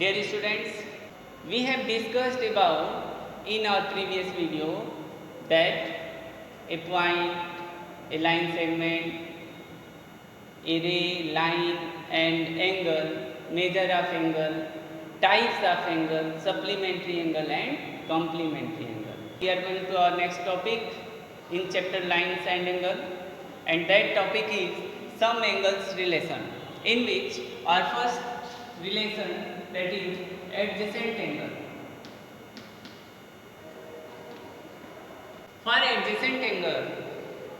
Dear students, we have discussed about in our previous video that a point, a line segment, a ray, line and angle, measure of angle, types of angle, supplementary angle and complementary angle. We are going to our next topic in chapter lines and angle, and that topic is some angles relation, in which our first relation, that is adjacent angle. For adjacent angle,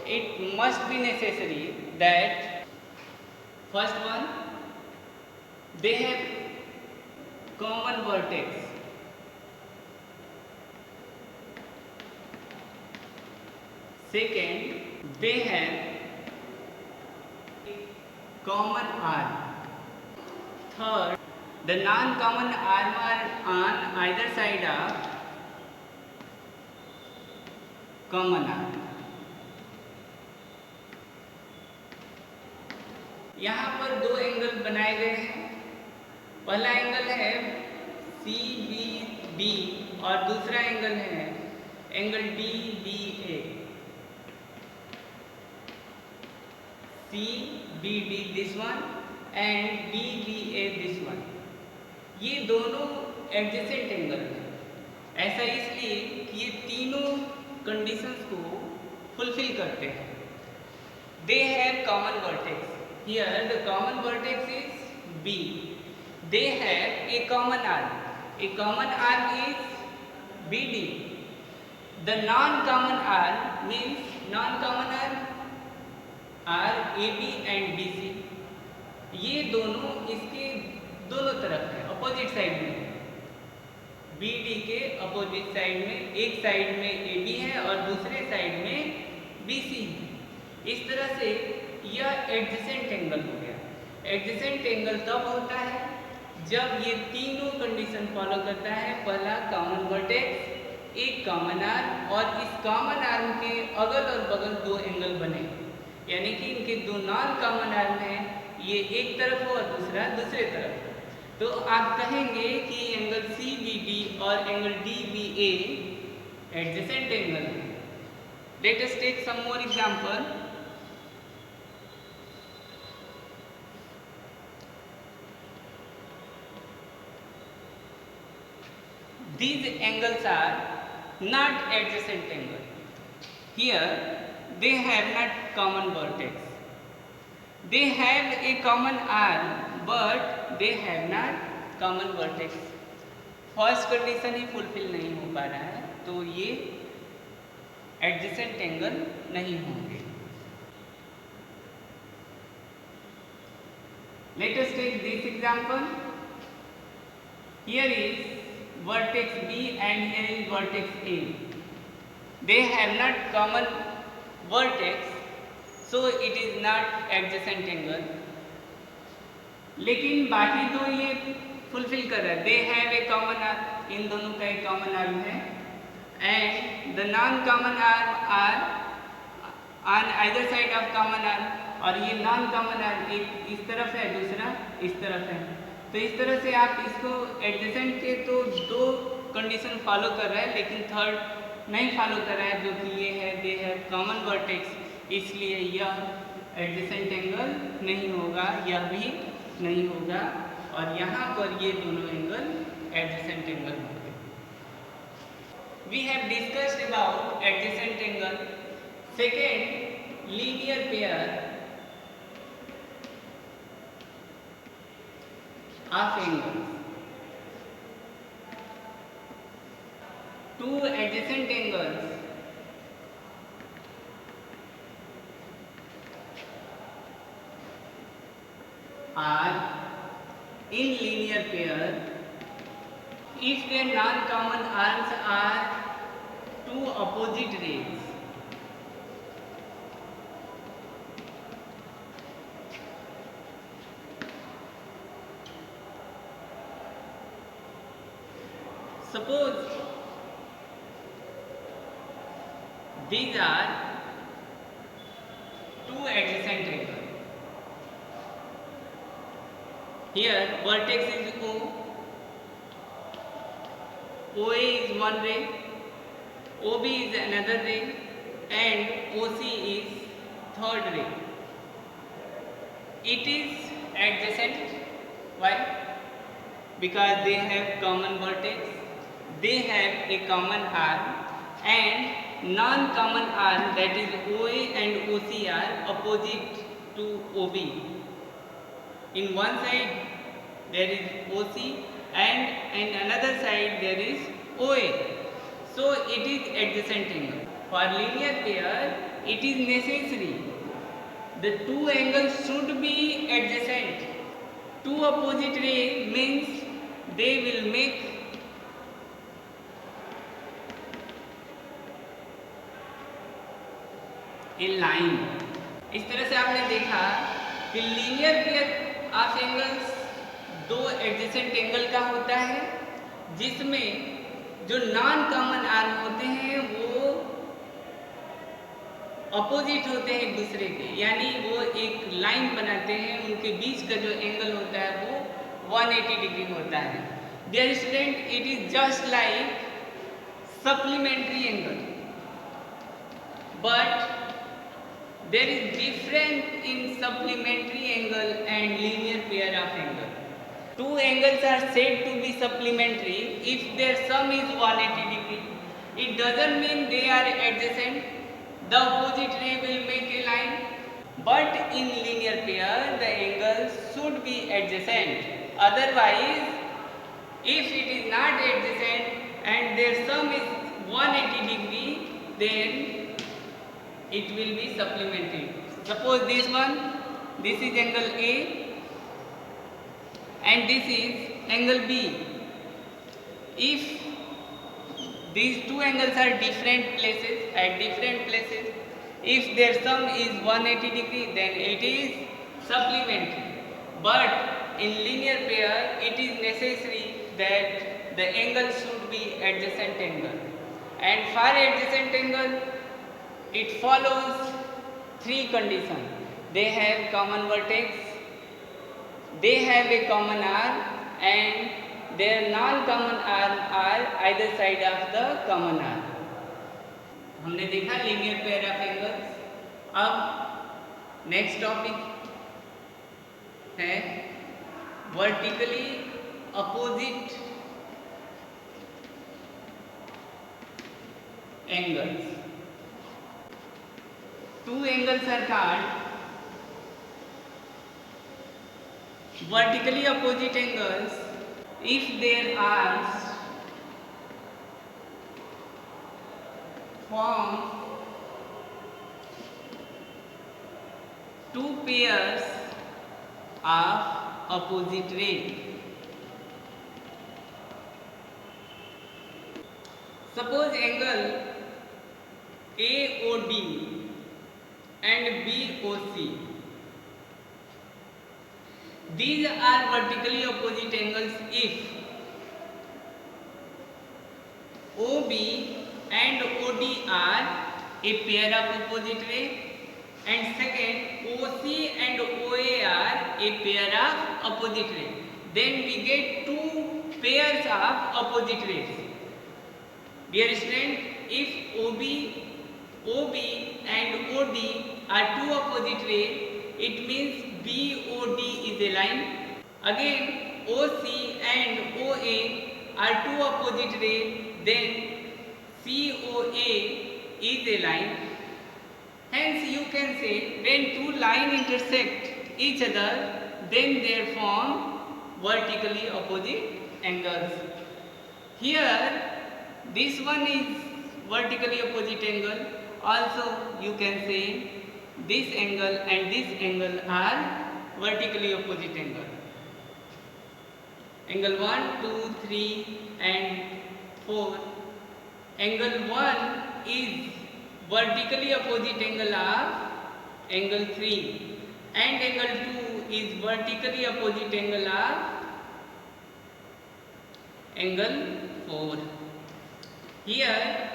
it must be necessary that first one, they have common vertex. Second, they have common arm. Third, the non-common arm are on either side of common arm. यहाँ पर दो angle बनाए गए हैं. पहला angle है CBD और दूसरा एंगल है angle DBA. CBD this one and DBA this one. ये दोनों एडजेसेंट एंगल हैं. ऐसा इसलिए कि ये तीनों कंडीशंस को फुलफिल करते हैं. They have common vertex. Here the common vertex is B. They have a common arm. A common arm is BD. The non-common arm means non-common arm are AB and BC. ये दोनों इसके दोनों तरफ है, opposite side में. BD के opposite side में एक साइड में AB है और दूसरे साइड में BC है. इस तरह से यह एडजेसेंट एंगल हो गया. एडजेसेंट एंगल तब होता है जब ये तीनों कंडीशन फॉलो करता है. पहला कॉमन वर्टेक्स, एक कॉमन आर्म और इस कॉमन आर्म के अगल और बगल दो एंगल बने, यानी कि इनके दो नॉन कॉमन आर्म हैं, ये एक तरफ हो और दूसरा दूसरे तरफ. तो आप कहेंगे कि एंगल CBD और एंगल DBA एडजेसेंट एंगल है. Let us take some more example. These angles are not adjacent angle. Here they have not common vertex. They have a common arm, but they have not common vertex. First condition he fulfil नहीं हो पा रहा है, तो ये adjacent angle नहीं होंगे. Let us take this example. Here is vertex B and here is vertex A. They have not common vertex, so it is not adjacent angle. लेकिन बाकी दो ये फुलफिल कर रहा है. They have a common arm, इन दोनों का एक कॉमन आर्म है, and the non-common arm are on either side of common arm. और ये नॉन कॉमन आर्म एक इस तरफ है, दूसरा इस तरफ है. तो इस तरह से आप इसको एडजेसेंट के तो दो कंडीशन फॉलो कर रहा है, लेकिन थर्ड नहीं फॉलो कर रहा है, जो कि ये है दे हैव कॉमन वर्टेक्स. इसलिए यह एडजेसेंट एंगल नहीं होगा, यह भी नहीं होगा, और यहाँ पर ये दोनों एंगल एडजेसेंट एंगल होंगे. We have discussed about adjacent angle. Second, linear pair of angles. Two adjacent angles are in linear pair if their non-common arms are two opposite rays. Suppose these are two adjacent angles. Here vertex is O OA is one ray, OB is another ray, and OC is third ray. It is adjacent. Why? Because they have common vertex, they have a common arm, and non-common arm, that is OA and OC, are opposite to OB. In one side there is OC and in another side there is OA. So it is adjacent angle. For linear pair it is necessary the two angles should be adjacent. Two opposite ray means they will make a line. इस तरह से आपने देखा कि linear pair of angles दो adjacent angle का होता है, जिसमें जो नॉन कॉमन आर्म होते हैं वो अपोजिट होते हैं एक दूसरे के, यानी वो एक लाइन बनाते हैं, उनके बीच का जो एंगल होता है वो 180 डिग्री होता है. Dear student, it is just like supplementary angle, but there is difference in supplementary angle and linear pair of angle. Two angles are said to be supplementary if their sum is 180 degree. It doesn't mean they are adjacent. The opposite ray will make a line. But in linear pair, the angles should be adjacent. Otherwise, if it is not adjacent and their sum is 180 degree, then it will be supplementary. Suppose this one, this is angle A and this is angle B. If these two angles are different places, at different places, if their sum is 180 degree, then it is supplementary. But in linear pair, it is necessary that the angle should be adjacent angle. And for adjacent angle, it follows three conditions. They have common vertex, they have a common arm, and their non-common arm are either side of the common arm. हमने देखा linear pair of angles. अब next topic है vertically opposite angles. Two angles are called vertically opposite angles if their arms form two pairs of opposite ray. Suppose angle AOD and BOC. These are vertically opposite angles if OB and OD are a pair of opposite ray, and second OC and OA are a pair of opposite ray. Then we get two pairs of opposite rays. Dear student, if OB and OD are two opposite rays, it means BOD is a line. Again, OC and OA are two opposite rays, then COA is a line. Hence, you can say when two lines intersect each other, then they form vertically opposite angles. Here, this one is vertically opposite angle. Also, you can say this angle and this angle are vertically opposite angle. Angle 1, 2, 3 and 4. Angle 1 is vertically opposite angle of angle 3 and angle 2 is vertically opposite angle of angle 4. Here,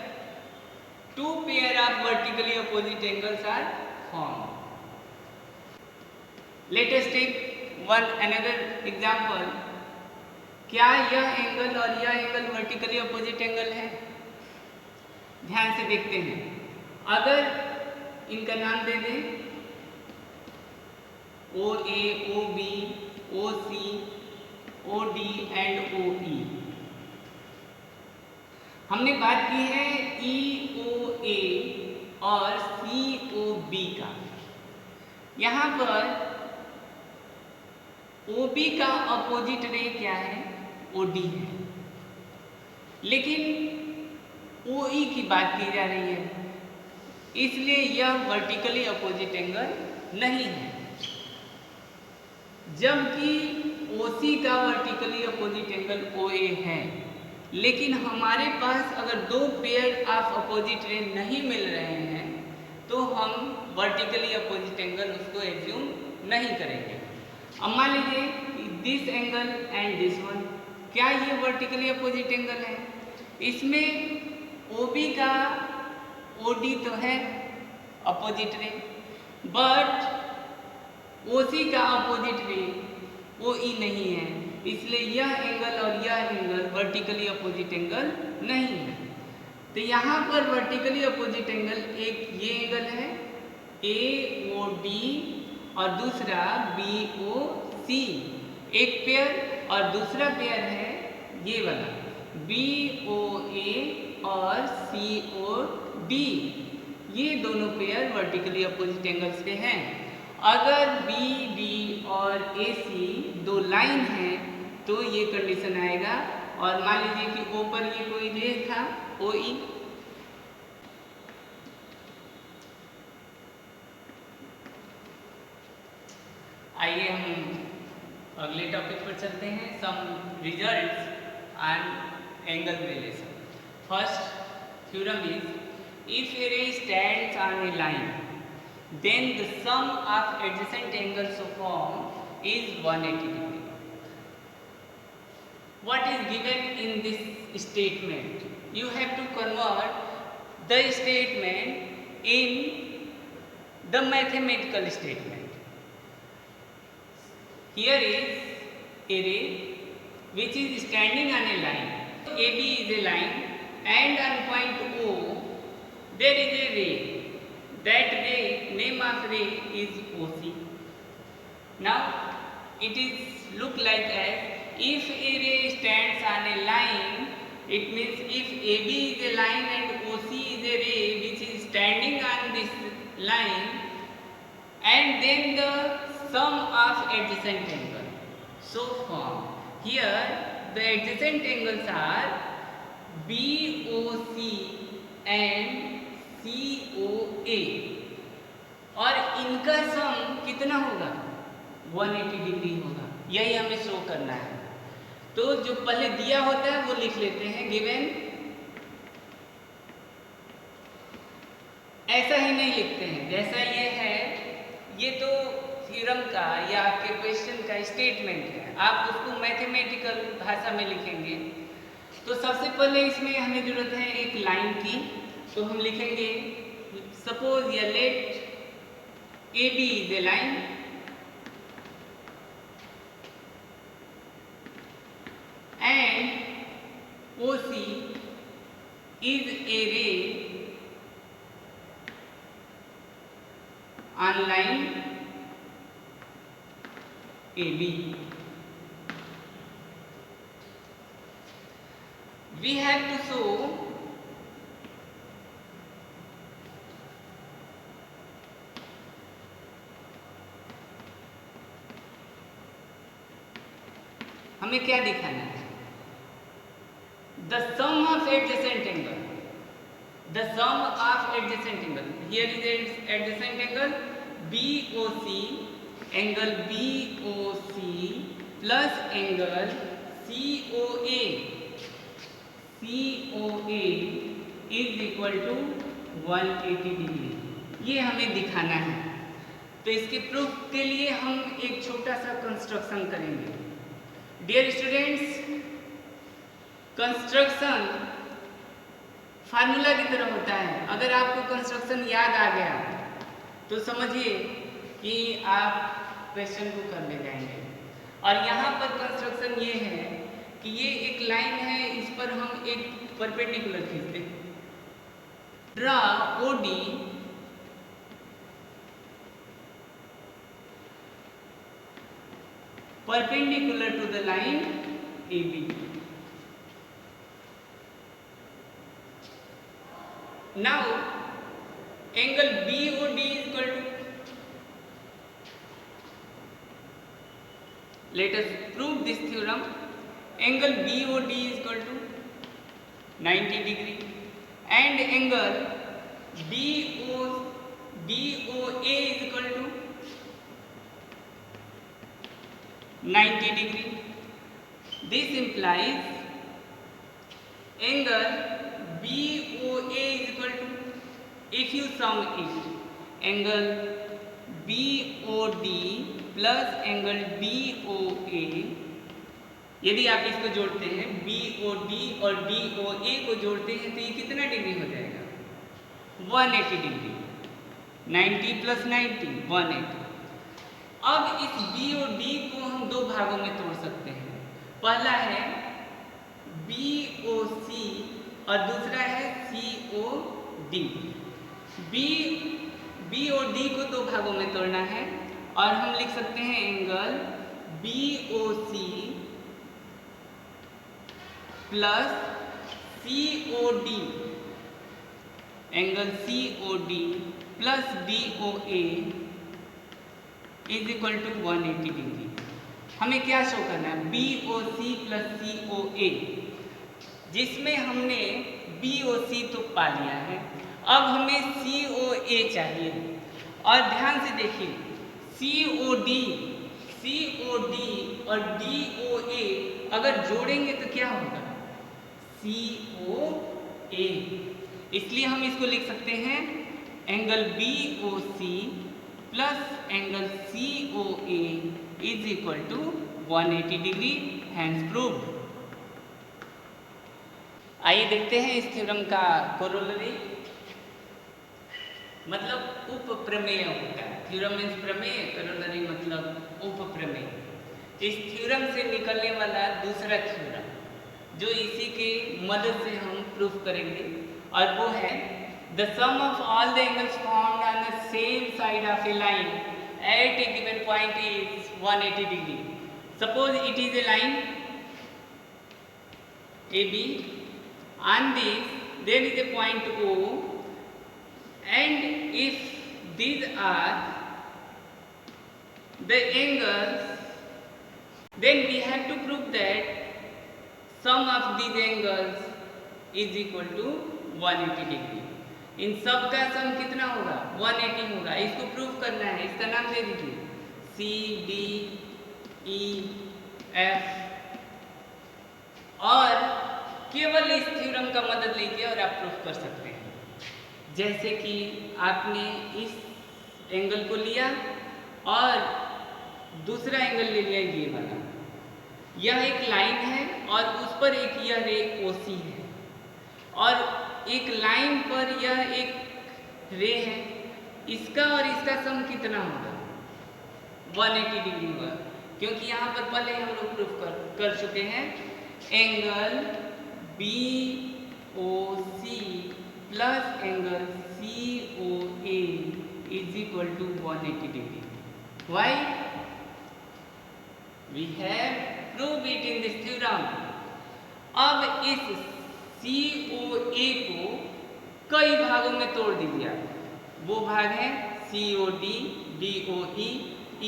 two pair of vertically opposite angles are formed. Let us take another example. क्या यह angle और यह angle vertically opposite angle है? ध्यान से देखते हैं। अगर इनका नाम दे दें O A, O B, O C, O D and O E. हमने बात की है ई ओ ए और सी ओ बी का। यहाँ पर ओ बी का अपोजिट रे क्या है? ओ डी है। लेकिन ओ ई की बात की जा रही है, इसलिए यह वर्टिकली अपोजिट एंगल नहीं है। जबकि ओ सी का वर्टिकली अपोजिट एंगल ओ ए है। लेकिन हमारे पास अगर दो पेयर ऑफ अपोजिट रे नहीं मिल रहे हैं तो हम वर्टिकली अपोजिट एंगल उसको एज्यूम नहीं करेंगे। अब मान लीजिए this angle and this one, क्या ये वर्टिकली अपोजिट एंगल है? इसमें OB का OD तो है अपोजिट रे, बट OC का अपोजिट रे OE नहीं है, इसलिए यह एंगल और यह एंगल वर्टिकली अपोजिट एंगल नहीं है। तो यहाँ पर वर्टिकली अपोजिट एंगल एक ये एंगल है AOD और दूसरा BOC, एक पेयर, और दूसरा पेयर है ये वाला BOA और COD। ये दोनों पेयर वर्टिकली अपोजिट एंगल्स के हैं। अगर BD और AC दो लाइन हैं तो ये कंडीशन आएगा। और मान लीजिए कि O पर ये कोई रे था OE, आइए हम अगले टॉपिक पर चलते हैं, some results on angle relation. First theorem is if a ray stands on a line then the sum of adjacent angles of form is 180 degree. What is given in this statement? You have to convert the statement in the mathematical statement. Here is a ray which is standing on a line. AB is a line and on point O there is a ray. That ray, name of ray is OC. Now it is look like as if a ray stands on a line, it means if AB is a line and OC is a ray which is standing on this line, and then the sum of adjacent angle. So from here the adjacent angles are BOC and COA और इनका सम कितना होगा? 180 degree होगा। यही हमें show करना है। तो जो पहले दिया होता है वो लिख लेते हैं गिवन, ऐसा ही नहीं लिखते हैं जैसा ये है। ये तो थ्योरम का या आपके क्वेश्चन का स्टेटमेंट है, आप उसको मैथमेटिकल भाषा में लिखेंगे। तो सबसे पहले इसमें हमें जरूरत है एक लाइन की, तो हम लिखेंगे सपोज या late AB is a line and OC is a ray on line AB. We have to show हमें क्या दिखाना है? The sum of adjacent angle. The sum of adjacent angle. Here is adjacent angle BOC, angle BOC plus angle COA. COA is equal to 180 degree. ये हमें दिखाना है। तो इसके प्रूफ के लिए हम एक छोटा सा कंस्ट्रक्शन करेंगे। डियर स्टूडेंट्स, कंस्ट्रक्शन फार्मूला की तरह होता है। अगर आपको कंस्ट्रक्शन याद आ गया तो समझिए कि आप क्वेश्चन को कर ले जाएंगे। और यहाँ पर कंस्ट्रक्शन ये है कि ये एक लाइन है, इस पर हम एक परपेंडिकुलर खींचते हैं। Draw O perpendicular to the line AB. Now angle BOD is equal to, let us prove this theorem. Angle BOD is equal to 90 degree and angle BOA is equal to 90 degree. This implies angle BOA is equal to, if you sum it, angle BOD plus angle BOA, यदि आप इसको जोड़ते हैं BOD और DOA को जोड़ते हैं तो ये कितना डिग्री हो जाएगा? 180 डिग्री। 90 प्लस 90 180। अब इस BOD को हम दो भागों में तोड़ सकते हैं। पहला है BOC और दूसरा है COD। BOD को दो भागों में तोड़ना है और हम लिख सकते हैं angle BOC plus COD, angle COD plus DOA is equal to 180 degree. हमें क्या शो करना है? BOC प्लस COA, जिसमें हमने BOC तो पा लिया है, अब हमें COA चाहिए। और ध्यान से देखिए COD और DOA अगर जोड़ेंगे तो क्या होगा? COA। इसलिए हम इसको लिख सकते हैं angle BOC plus angle COA is equal to 180 degree, hence proved. आइए देखते हैं इस थ्योरम का कोरोलरी, मतलब उपप्रमेय होता है। थ्योरम मीन्स प्रमेय, कोरोलरी मतलब उपप्रमेय। इस थ्योरम से निकलने वाला दूसरा थ्योरम जो इसी के मदद से हम प्रूफ करेंगे, और वो है the sum of all the angles formed on the same side of a line at a given point is 180 degree. Suppose it is a line AB, on this there is a point O, and if these are the angles, then we have to prove that sum of these angles is equal to 180 degree. इन सब का सम कितना होगा? 180 होगा। इसको prove करना है, इसका नाम दे दीजिए CDEF, और केवल इस थ्योरम का मदद लीजिए और आप प्रूफ कर सकते हैं। जैसे कि आपने इस एंगल को लिया और दूसरा एंगल ले लिया ये वाला, यह एक लाइन है और उस पर एक यह रे OC है, और एक लाइन पर यह एक रे है, इसका और इसका सम कितना होगा? 180 डिग्री होगा, क्योंकि यहाँ पर पहले हम लोग प्रूफ कर चुके हैं angle BOC plus angle COA is equal to 180 degree. Why? We have proved it in this theorem. अब इस COA को कई भागों में तोड़ दीजिए आप। वो भाग है COD, DOE,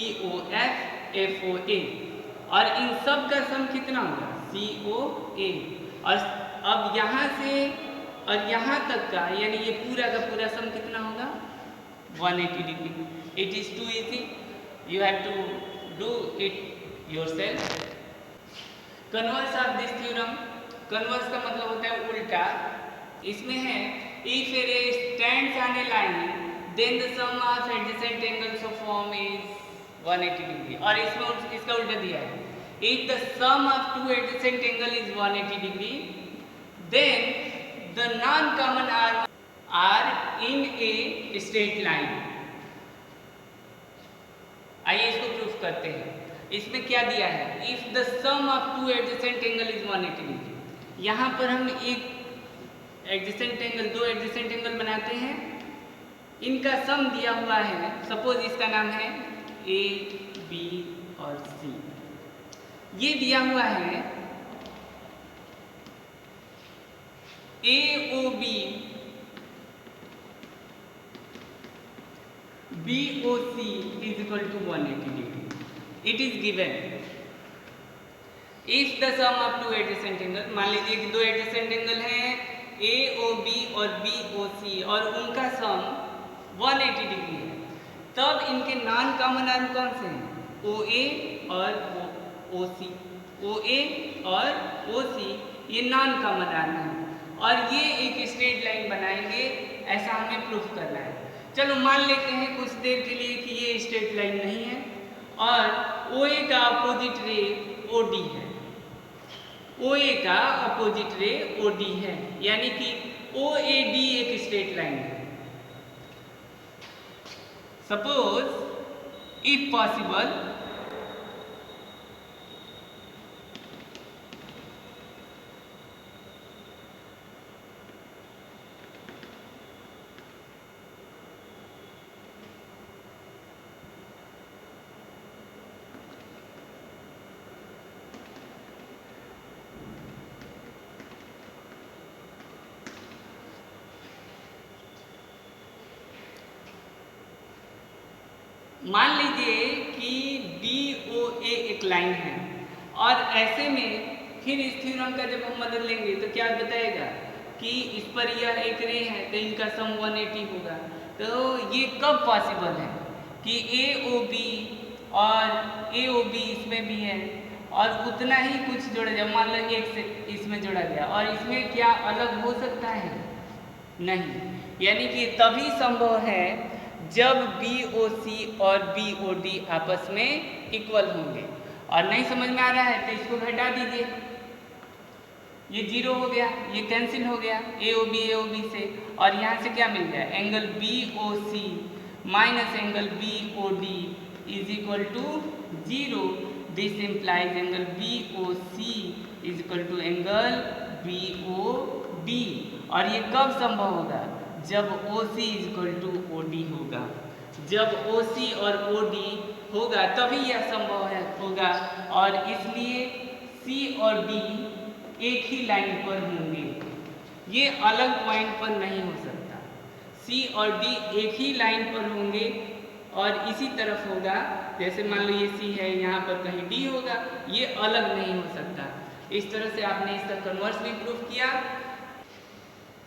EOF, FOA, और इन सब का सम कितना होगा? COA। और अब यहाँ से और यहाँ तक का, यानी ये पूरा का पूरा सम कितना होगा? 180 degree. It is too easy. You have to do it yourself. Converse of this theorem. Converse का मतलब होता है उल्टा। इसमें है if a ray stands on a line then the sum of adjacent angles of form is 180 degree, और इसमें इसका उल्टा दिया है if the sum of two adjacent angle is 180 degree then the non-common arms are in a straight line. आइए इसको proof करते हैं। इसमें क्या दिया है, if the sum of two adjacent angle is 180 degree. यहाँ पर हम एक एडजेसेंट एंगल, दो एडजेसेंट एंगल बनाते हैं, इनका सम दिया हुआ है, सपोज इसका नाम है ए बी और सी। ये दिया हुआ है A O B BOC is equal to 180 degree. It is given if the sum of two adjacent angle, मान लीजिए कि दो adjacent angle हैं AOB और BOC और उनका सम 180 डिग्री है, तब इनके नॉन कॉमन आर्म कौन से हैं, OA और OC। OA और OC ये नॉन कॉमन आर्म है और ये एक स्ट्रेट लाइन बनाएंगे, ऐसा हमें प्रूफ करना है। चलो मान लेते हैं कुछ देर के लिए कि ये स्ट्रेट लाइन नहीं है और OA का अपोजिट रे OD है, OA का अपोजिट रे OD है, यानी कि OAD एक स्ट्रेट लाइन है। सपोज इफ पॉसिबल मान लीजिए कि DOA एक लाइन है और ऐसे में फिर इस थ्योरम का जब हम मदद लेंगे तो क्या बताएगा कि इस पर यह एक रे है तो इनका सम 180 होगा। तो ये कब पॉसिबल है कि AOB और AOB इसमें भी है और उतना ही कुछ जोड़ा जाए, मान लो एक से इसमें जोड़ा गया और इसमें क्या अलग हो सकता है, नहीं, यानी कि तभी संभव है जब BOC और BOD आपस में इक्वल होंगे। और नहीं समझ में आ रहा है तो इसको घटा दीजिए, ये 0 हो गया, ये कैंसिल हो गया AOB से, और यहाँ से क्या मिल गया, angle BOC minus angle BOD is equal to 0। This implies angle BOC is equal to angle BOD। और ये कब संभव होगा, जब OC is equal to OD होगा। जब OC और OD होगा तभी यह संभव होगा, और इसलिए C और D एक ही लाइन पर होंगे, ये अलग पॉइंट पर नहीं हो सकता। C और D एक ही लाइन पर होंगे और इसी तरफ होगा, जैसे मान लो ये C है, यहाँ पर कहीं D होगा, ये अलग नहीं हो सकता। इस तरह से आपने इसका कन्वर्स भी प्रूफ किया।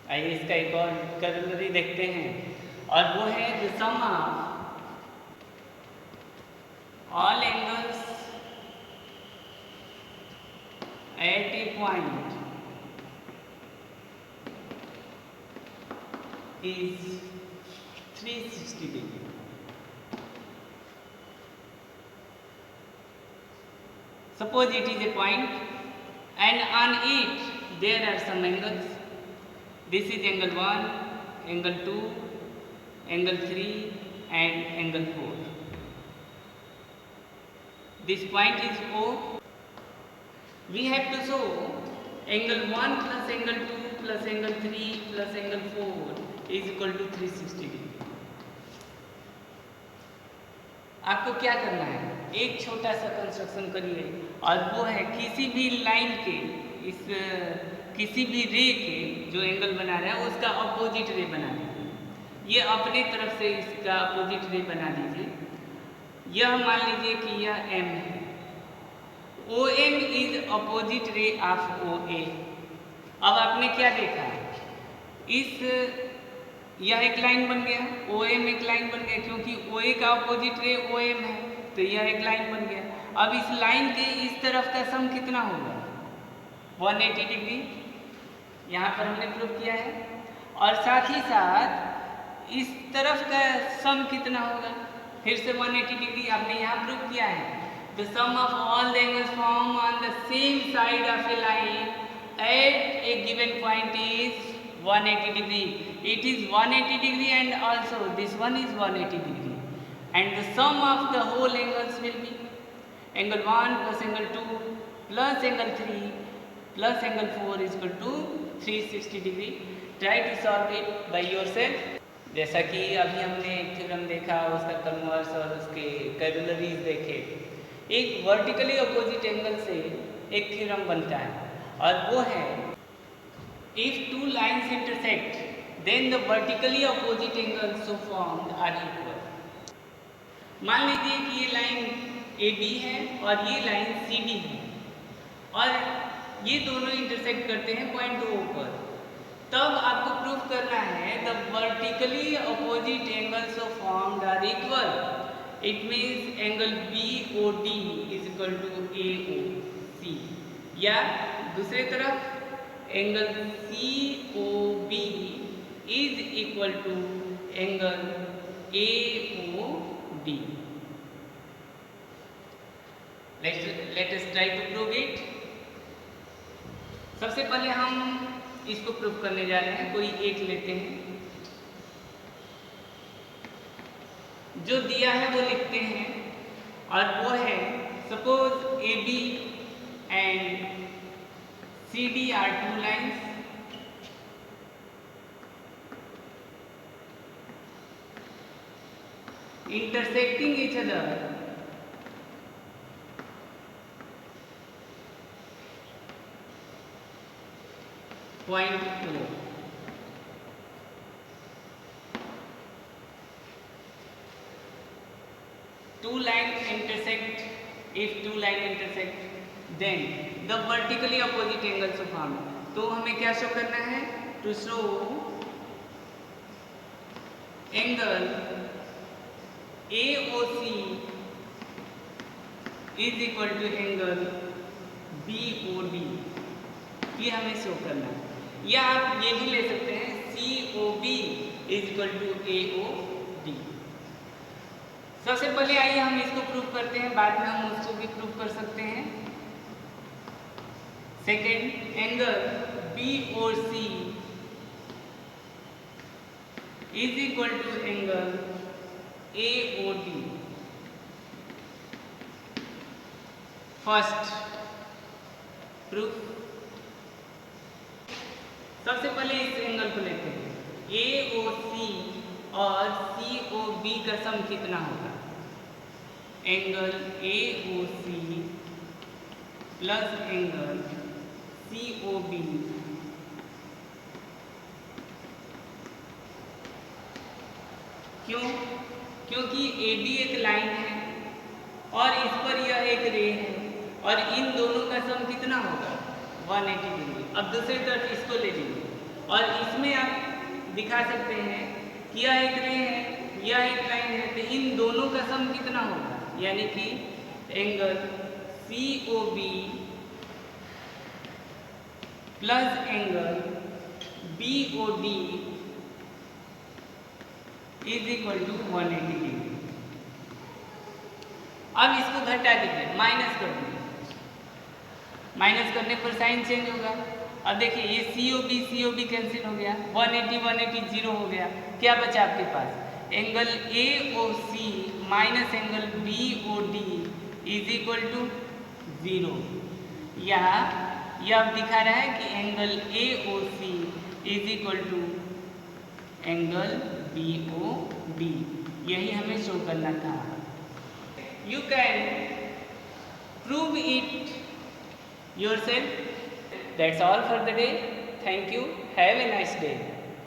आइए इसका एक और करोलरी देखते हैं, और वो है the sum of all angles at a point is 360 degree. Suppose it is a point and on it there are some angles. This is angle 1, angle 2, angle 3 and angle 4. This point is O. We have to show angle 1 plus angle 2 plus angle 3 plus angle 4 is equal to 360 degree. आपको क्या करना है, एक छोटा सा construction करिए, और वो है किसी भी लाइन के, इस किसी भी रे के जो एंगल बना रहे हैं उसका अपोजिट रे बना दीजिए। ये अपने तरफ से इसका अपोजिट रे बना दीजिए। यह मान लीजिए कि यह M है, OM is opposite ray of OA। अब आपने क्या देखा, यह एक लाइन बन गया, OM एक लाइन बन गया, क्योंकि OA का अपोजिट रे OM है तो यह एक लाइन बन गया। अब इस लाइन के इस तरफ का सम कितना होगा, 180 डिग्री, यहाँ पर हमने प्रूफ किया है। और साथ ही साथ इस तरफ का सम कितना होगा, फिर से 180 डिग्री आपने यहाँ प्रूफ किया है। The sum of all the angles form on the same side of a line at a given point is 180 degree. It is 180 degree and also this one is 180 degree, and the sum of the whole angles will be angle 1 plus angle 2 plus angle 3 plus angle 4 is equal to 360 degree. Try to solve it by yourself. जैसा कि अभी हमने एक theorem देखा, उसका converse और उसके कैरोलरीज देखे। एक वर्टिकली अपोजिट एंगल से एक थ्योरम बनता है और वो है if two lines intersect then the vertically opposite angles so formed are equal. मान लीजिए कि ये लाइन ए बी है और ये लाइन सी डी है और ये दोनों इंटरसेक्ट करते हैं पॉइंट ओ पर। तब आपको प्रूफ करना है the vertically opposite angles so formed are equal. It means angle B O D is equal to A O C, या दूसरे तरफ angle C O B is equal to angle A O D. Let us try to prove it. सबसे पहले हम इसको proof करने जा रहे हैं। कोई एक लेते हैं, जो दिया है वो लिखते हैं और वो है suppose A B and C D are two lines intersecting each other point O. Two lines intersect. If two lines intersect, then the vertically opposite angles are formed. तो हमें क्या शो करना है? To show angle AOC is equal to angle BOD, ये हमें show करना है। या आप ये भी ले सकते हैं COB is equal to AOD। सबसे पहले आइए हम इसको प्रूफ करते हैं, बाद में हम उसको भी प्रूफ कर सकते हैं। Second, angle BOC is equal to angle AOD। First proof, सबसे पहले इस एंगल को लेते हैं। AOC और COB का सम कितना होगा? Angle AOC plus angle COB क्यों? क्योंकि AB एक लाइन है और इस पर यह एक रे है और इन दोनों का सम कितना होगा? 180 डिग्री। अब दूसरी तरफ इसको ले लीजिए और इसमें आप दिखा सकते हैं कि यह एक रे है, यह एक लाइन है, तो इन दोनों का सम कितना होगा? यानी कि angle COB plus angle BOD is equal to 180 degree. अब इसको घटा दीजिए, माइनस कर दीजिए। माइनस करने पर साइन चेंज होगा। अब देखिए ये COB कैंसिल हो गया, 180 0 हो गया। क्या बचा आपके पास? Angle AOC minus angle BOD is equal to 0। या यह अब दिखा रहा है कि angle AOC is equal to angle BOD। यही हमें शो करना था। You can prove it yourself. That's all for the day. Thank you. Have a nice day.